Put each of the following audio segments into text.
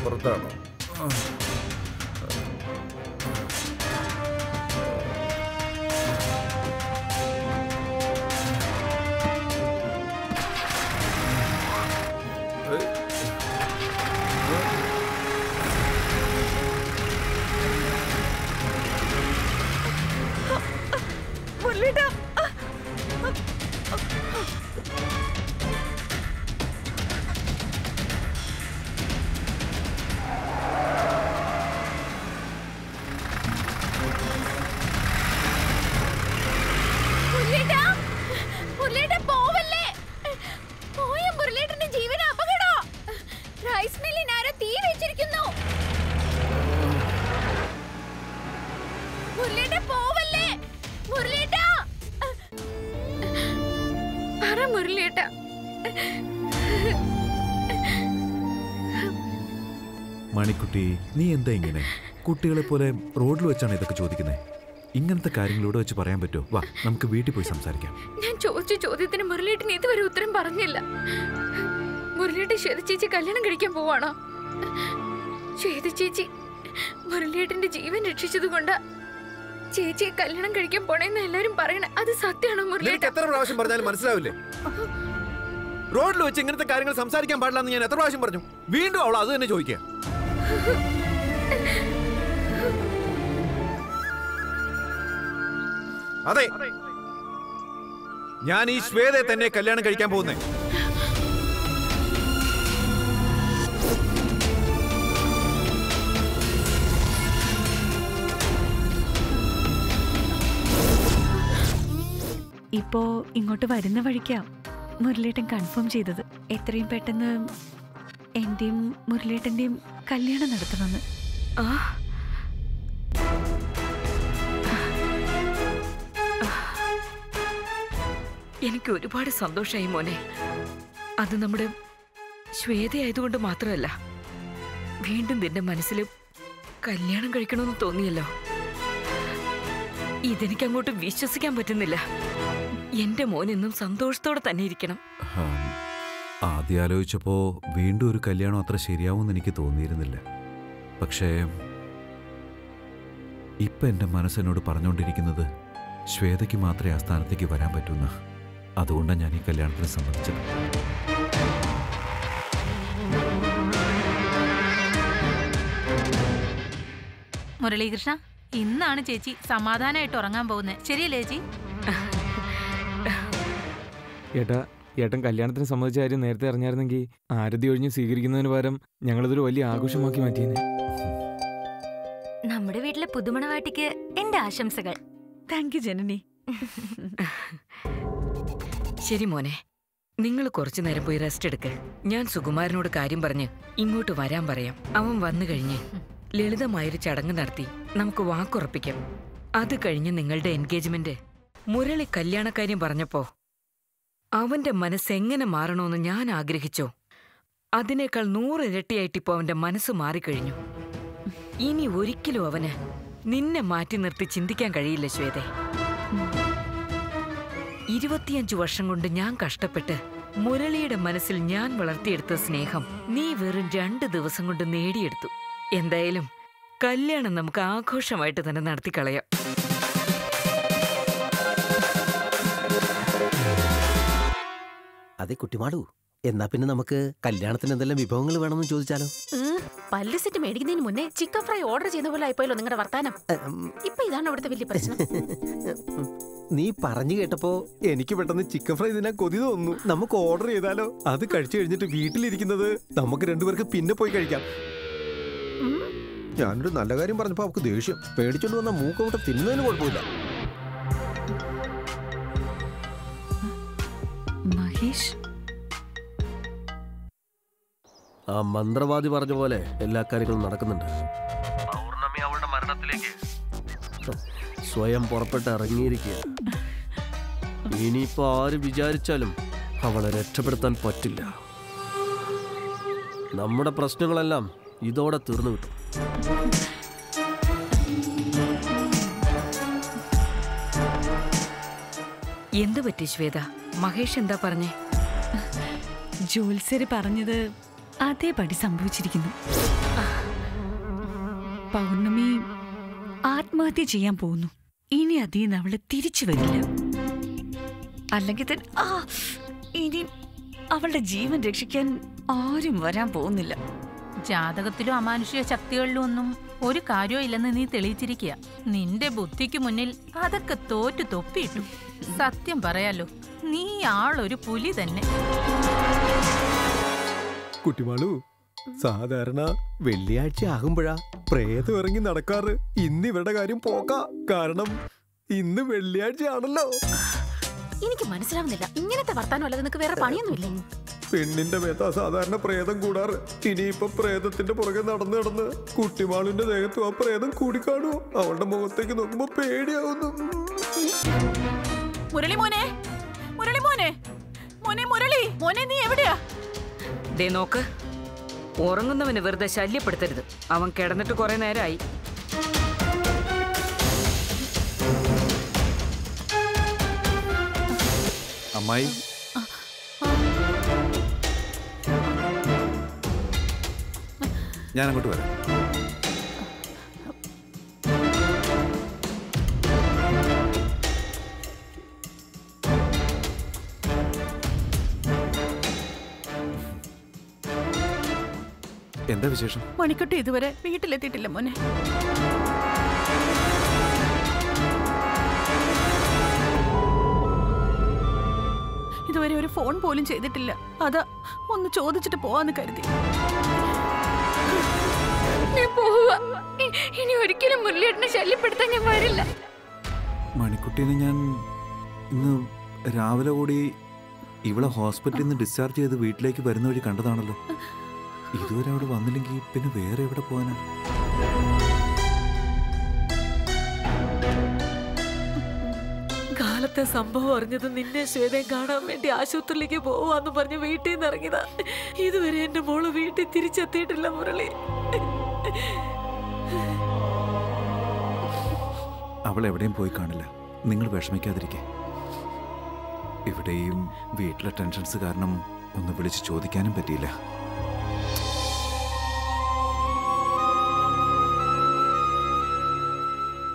പുറത്താണോ? മണിക്കുട്ടി, നീ എന്താ ഇങ്ങനെ? കുട്ടികളെ പോലെ റോഡിൽ വെച്ചാണ് ഇതൊക്കെ ചോദിക്കുന്നത്? ഇങ്ങനത്തെ കാര്യങ്ങളോട് വെച്ച് പറയാൻ പറ്റുമോ? വാ, നമുക്ക് വീട്ടിൽ പോയി സംസാരിക്കാം. ഞാൻ ചോദിച്ച ചോദ്യത്തിന് മുരളിയേട്ടൻ ഇതുവരെ ഉത്തരം പറഞ്ഞില്ല. മുരളിയേട്ടൻ ശ്വേത ചേച്ചി കല്യാണം കഴിക്കാൻ പോവാണോ? ശ്വേത ചേച്ചി മുരളിയേട്ടന്റെ ജീവൻ രക്ഷിച്ചത് കൊണ്ട് ചേച്ചിയെ കല്യാണം കഴിക്കാൻ പോണേന്ന് എല്ലാരും പറയണേ, അത് സത്യമാണോ മുരളിയേട്ടൻ? എത്ര പ്രാവശ്യം പറഞ്ഞാലും മനസ്സിലാവില്ലേ? റോഡിൽ വെച്ച് ഇങ്ങനത്തെ കാര്യങ്ങൾ സംസാരിക്കാൻ പാടില്ലെന്ന് ഞാൻ എത്ര പ്രാവശ്യം പറഞ്ഞു? വീണ്ടും അവൾ അത് തന്നെ ചോദിക്കുക. അതെ, ഞാൻ ഈ ശ്വേതയെ തന്നെ കല്യാണം കഴിക്കാൻ പോകുന്നേ. ഇപ്പോ ഇങ്ങോട്ട് വരുന്ന വഴിക്കാ മുരളിയേട്ടൻ കൺഫേം ചെയ്തത് എത്രയും പെട്ടെന്ന് എന്റെയും മുരളിയേട്ടന്റെയും കല്യാണം നടത്തണമെന്ന്. എനിക്ക് ഒരുപാട് സന്തോഷമായി മോനെ. അത് നമ്മുടെ ശ്വേതയായതുകൊണ്ട് മാത്രമല്ല, വീണ്ടും നിന്റെ മനസ്സിൽ കല്യാണം കഴിക്കണമെന്ന് തോന്നിയല്ലോ. ഇതെനിക്ക് അങ്ങോട്ട് വിശ്വസിക്കാൻ പറ്റുന്നില്ല. എന്റെ മോൻ എന്നും സന്തോഷത്തോടെ തന്നെ ഇരിക്കണം. ആദ്യം ആലോചിച്ചപ്പോ വീണ്ടും ഒരു കല്യാണം അത്ര ശരിയാവുമെന്ന് എനിക്ക് തോന്നിയിരുന്നില്ല. പക്ഷേ ഇപ്പൊ എന്റെ മനസ്സെന്നോട് പറഞ്ഞുകൊണ്ടിരിക്കുന്നത് ശ്വേതയ്ക്ക് മാത്രമേ ആ സ്ഥാനത്തേക്ക് വരാൻ പറ്റൂന്ന. അതുകൊണ്ടാണ് ഞാൻ ഈ കല്യാണത്തിന് സമ്മതിച്ചത്. മുരളീകൃഷ്ണ, ഇന്നാണ് ചേച്ചി സമാധാനമായിട്ട് ഉറങ്ങാൻ പോകുന്നത്, ശരിയല്ലേ ചേച്ചി? ഏട്ടൻ കല്യാണത്തിന് സമ്മതിച്ച കാര്യം നേരത്തെ അറിഞ്ഞായിരുന്നെങ്കിൽ ആരതി ഒഴിഞ്ഞ് സ്വീകരിക്കുന്നതിന് പകരം ഞങ്ങളിതൊരു വലിയ ആഘോഷമാക്കി മാറ്റിയേനെ. നമ്മുടെ വീട്ടിലെ പുതുമണവാട്ടിക്ക് എന്റെ ആശംസകൾ. താങ്ക് യു ജനനി. ശരി മോനെ, നിങ്ങൾ കുറച്ചു നേരം പോയി റെസ്റ്റ് എടുക്ക്. ഞാൻ സുകുമാരനോട് കാര്യം പറഞ്ഞ് ഇങ്ങോട്ട് വരാൻ പറയാം. അവൻ വന്നു കഴിഞ്ഞ് ലളിതമായൊരു ചടങ്ങ് നടത്തി നമുക്ക് വാക്കുറപ്പിക്കാം. അത് കഴിഞ്ഞ് നിങ്ങളുടെ എൻഗേജ്മെന്റ്. മുരളി കല്യാണക്കാര്യം പറഞ്ഞപ്പോ അവന്റെ മനസ്സെങ്ങനെ മാറണമെന്ന് ഞാൻ ആഗ്രഹിച്ചോ, അതിനേക്കാൾ 100 ഇരട്ടിയായിട്ടിപ്പോ അവന്റെ മനസ്സ് മാറിക്കഴിഞ്ഞു. ഇനി ഒരിക്കലും അവന് നിന്നെ മാറ്റി നിർത്തി ചിന്തിക്കാൻ കഴിയില്ല ശ്വേതേ. 25 വർഷം കൊണ്ട് ഞാൻ കഷ്ടപ്പെട്ട് മുരളിയുടെ മനസ്സിൽ ഞാൻ വളർത്തിയെടുത്ത സ്നേഹം നീ വെറും 2 ദിവസം കൊണ്ട് നേടിയെടുത്തു. എന്തായാലും കല്യാണം നമുക്ക് ആഘോഷമായിട്ട് തന്നെ നടത്തിക്കളയാം. അതെ കുട്ടിമാളു, എന്നാ പിന്നെ നമുക്ക് കല്യാണത്തിന് എന്തെല്ലാം വിഭവങ്ങൾ വേണമെന്ന് ചോദിച്ചാലോ? പല്ല് സെറ്റ് മേടിക്കുന്നതിന് മുന്നേ ചിക്കൻ ഫ്രൈ ഓർഡർ ചെയ്യുന്ന പോലെ ആയിപ്പോയല്ലോ നിങ്ങളുടെ വർത്താനം. ഇപ്പൊ ഇതാണ് അവിടുത്തെ വലിയ പ്രശ്നം. നീ പറഞ്ഞു കേട്ടപ്പോ എനിക്ക് പെട്ടെന്ന് ചിക്കൻ ഫ്രൈ ഇതിനാ കൊതി തോന്നുന്നു. നമുക്ക് ഓർഡർ ചെയ്താലോ? അത് കഴിച്ചു കഴിഞ്ഞിട്ട് വീട്ടിലിരിക്കുന്നത് നമുക്ക് രണ്ടുപേർക്ക് പിന്നെ പോയി കഴിക്കാം. ഞാനൊരു നല്ല കാര്യം പറഞ്ഞപ്പോ അവർക്ക് ദേഷ്യം. പേടിച്ചോണ്ട് വന്ന മൂക്കോട്ട് തിന്നുന്നതിന് കുഴപ്പമില്ല. മഹേഷ്, ആ മന്ത്രവാദി പറഞ്ഞ പോലെ എല്ലാ കാര്യങ്ങളും നടക്കുന്നുണ്ട്. പൗർണമി അവളുടെ മരണത്തിലേക്ക് സ്വയം പുറപ്പെട്ട് ഇറങ്ങിയിരിക്കുക. ഇനിയിപ്പോ ആര് വിചാരിച്ചാലും അവളെ രക്ഷപ്പെടുത്താൻ പറ്റില്ല. നമ്മുടെ പ്രശ്നങ്ങളെല്ലാം ഇതോടെ തീർന്നു കിട്ടും. എന്തു പറ്റി ശ്വേത? മഹേഷ് എന്താ പറഞ്ഞേ? ജോത്സ്യര് പറഞ്ഞത് അതേപടി സംഭവിച്ചിരിക്കുന്നു. പൗർണമി ആത്മഹത്യ ചെയ്യാൻ പോകുന്നു. ഇനി അതിന്ന് അവള് തിരിച്ചു വരില്ല. അല്ലെങ്കിൽ ഇനി അവളുടെ ജീവൻ രക്ഷിക്കാൻ ആരും വരാൻ പോകുന്നില്ല. ജാതകത്തിലും അമാനുഷിക ശക്തികളിലും ഒന്നും ഒരു കാര്യവും ഇല്ലെന്ന് നീ തെളിയിച്ചിരിക്കുക. നിന്റെ ബുദ്ധിക്ക് മുന്നിൽ അതൊക്കെ തോറ്റു തൊപ്പിയിട്ടു. സത്യം പറയാലോ, നീ ആളൊരു പുലി തന്നെ. കുട്ടിമാളു, സാധാരണ വെള്ളിയാഴ്ച ആകുമ്പോഴാ പ്രേതം ഇറങ്ങി നടക്കാറ്. ഇന്ന് ഇവരുടെ കാര്യം പോക്കാ. കാരണം ഇന്ന് വെള്ളിയാഴ്ച ആണല്ലോ. എനിക്ക് മനസ്സിലാവുന്നില്ല, ഇങ്ങനത്തെ വർത്താനം അല്ലാതെ നിനക്ക് വേറെ പണിയൊന്നുമില്ലേ? പെണ്ണിന്റെ മേത്താ സാധാരണ പ്രേതം കൂടാറ്. ഇനിയിപ്പൊ പ്രേതത്തിന്റെ പുറകെ നടന്ന് നടന്ന് കുട്ടിമാളിന്റെ ദേഹത്തും ആ പ്രേതം കൂടിക്കാണുമോ? അവളുടെ മുഖത്തേക്ക് നോക്കുമ്പോ പേടിയാവുന്നു. മുരളി മോനെ, മുരളി മോനെ, മോനെ മുരളി മോനെ, നീ എവിടെയാ? ദേ നോക്ക്, ഉറങ്ങുന്നവന് വെറുതെ ശല്യപ്പെടുത്തരുത്. അവൻ കിടന്നിട്ട് കുറെ നേരമായി. അമ്മായി, ഞാൻ അങ്ങോട്ട് വരാം. എന്താ വിശേഷം? മണിക്കുട്ടി ഇതുവരെ വീട്ടിലെത്തിയിട്ടില്ല മോനെ. ഇതുവരെ ഒരു ഫോൺ പോലും ചെയ്തിട്ടില്ല. അതാ ഒന്ന് ചോദിച്ചിട്ട് പോവാന്ന് കരുതി. ഇനി ഒരിക്കലും മുരളിയേട്ടനെ ശല്യപ്പെടുത്താൻ ഞാൻ വരില്ല. മണിക്കുട്ടീനെ ഞാൻ ഇന്ന് രാവിലെ കൂടി ഇവളെ ഹോസ്പിറ്റലിൽ നിന്ന് ഡിസ്ചാർജ് ചെയ്ത് വീട്ടിലേക്ക് വരുന്ന വഴി കണ്ടതാണല്ലോ. ഇതുവരെ അവിടെ വന്നില്ലെങ്കിൽ പിന്നെ വേറെ എവിടെ പോകാനാ? കാലത്തെ സംഭവം അറിഞ്ഞത് നിന്നെ ശ്വേതയും കാണാൻ വേണ്ടി ആശുപത്രിയിലേക്ക് പോവാന്ന് പറഞ്ഞ് വീട്ടിൽ നിന്ന് ഇറങ്ങിയതാ. ഇതുവരെ എന്റെ മോള് വീട്ടിൽ തിരിച്ചെത്തിയിട്ടില്ല മുരളി. അവൾ എവിടെയും പോയി കാണില്ല. നിങ്ങൾ വിഷമിക്കാതിരിക്കെ. ഇവിടെയും വീട്ടിലെ ടെൻഷൻസ് കാരണം ഒന്ന് വിളിച്ച് ചോദിക്കാനും പറ്റിയില്ല.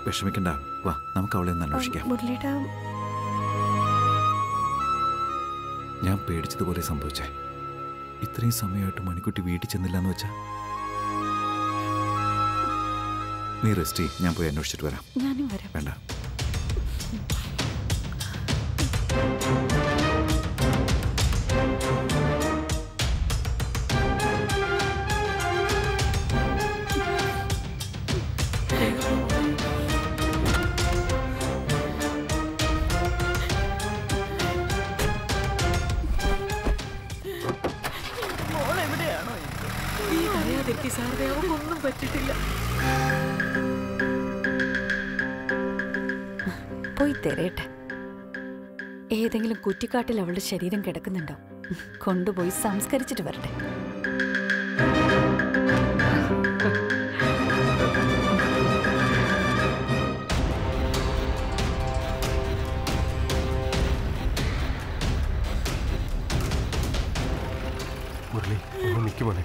വിഷമിക്കണ്ട, വാ നമുക്ക് അവളെ ഒന്ന് അന്വേഷിക്കാം. ഞാൻ പേടിച്ചതുപോലെ സംഭവിച്ചേ. ഇത്രയും സമയമായിട്ട് മണിക്കുട്ടി വീട്ടിൽ ചെന്നില്ല എന്ന് വെച്ചാ. നീ റെസ്റ്റ് ചെയ്യ്, ഞാൻ പോയി അന്വേഷിച്ചിട്ട് വരാം. വേണ്ട, ഒന്നും പറ്റിട്ടില്ല. പോയി തിരയട്ടെ. ഏതെങ്കിലും കുറ്റിക്കാട്ടിൽ അവളുടെ ശരീരം കിടക്കുന്നുണ്ടോ? കൊണ്ടുപോയി സംസ്കരിച്ചിട്ട് വരട്ടെ. മുരളി, ഒന്ന് നിൽക്കുമോനെ.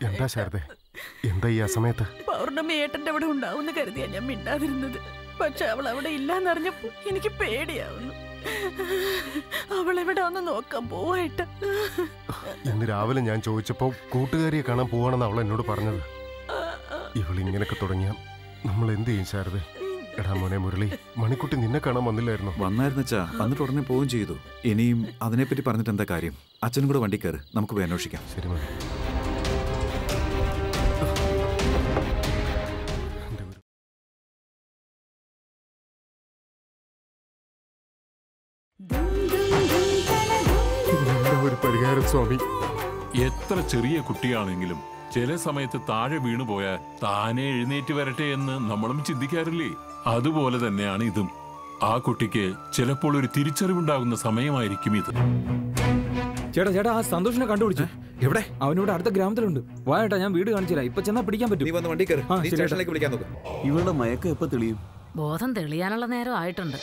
എന്താ ശാരദ, എന്താ ഈ അസമയത്ത്? പൗർണമി ഏട്ടന്റെ അവിടെ ഉണ്ടാവുന്ന കരുതിയാ ഞാൻ മിണ്ടാതിരുന്നത്. പക്ഷെ അവൾ അവിടെ ഇല്ലാന്നറിഞ്ഞപ്പോ എനിക്ക് പേടിയാവുന്നു. അവളെവിടെ ഒന്ന് നോക്കാൻ പോവായിട്ട്. ഇന്ന് രാവിലെ ഞാൻ ചോദിച്ചപ്പോ കൂട്ടുകാരിയെ കാണാൻ പോവാണെന്ന് അവൾ എന്നോട് പറഞ്ഞത്. ഇവളിങ്ങനൊക്കെ തുടങ്ങിയ നമ്മൾ എന്ത് ചെയ്യും ശാരദ? എടാ മോനെ മുരളി, മണിക്കുട്ടി നിന്നെ കാണാൻ വന്നില്ലായിരുന്നു? വന്നായിരുന്നച്ചാ, വന്നിട്ട് ഉടനെ പോവുകയും ചെയ്തു. ഇനിയും അതിനെപ്പറ്റി പറഞ്ഞിട്ട് എന്താ കാര്യം? അച്ഛനും കൂടെ വണ്ടി കയറ്, നമുക്ക് പോയി അന്വേഷിക്കാം. ശരി മോനെ. ഒരു പരിഹാരം സ്വാമി. എത്ര ചെറിയ കുട്ടിയാണെങ്കിലും ചില സമയത്ത് താഴെ വീണുപോയാൽ താനെ എഴുന്നേറ്റ് വരട്ടെ എന്ന് നമ്മളും ചിന്തിക്കാറില്ലേ? അതുപോലെ തന്നെയാണ് ഇതും. ആ കുട്ടിക്ക് ചിലപ്പോൾ ഒരു തിരിച്ചറിവുണ്ടാകുന്ന സമയമായിരിക്കും ഇത്. ചേട്ടാ ചേട്ടാ, ആ സന്തോഷിനെ കണ്ടുപിടിച്ചു. എവിടെ? അവനിവിടെ അടുത്ത ഗ്രാമത്തിലുണ്ട്. വാ ഏട്ടാ, ഞാൻ വീട് കാണിച്ചില്ല. ഇപ്പൊ ചെന്നാ പിടിക്കാൻ പറ്റും. വണ്ടി കയറി സ്റ്റേഷനിലേക്ക് വിളിക്കാൻ നോക്ക്. ഇവളുടെ മയക്കം എപ്പോ തെളിയും? ബോധം തെളിയാനുള്ള നേരം ആയിട്ടുണ്ട്.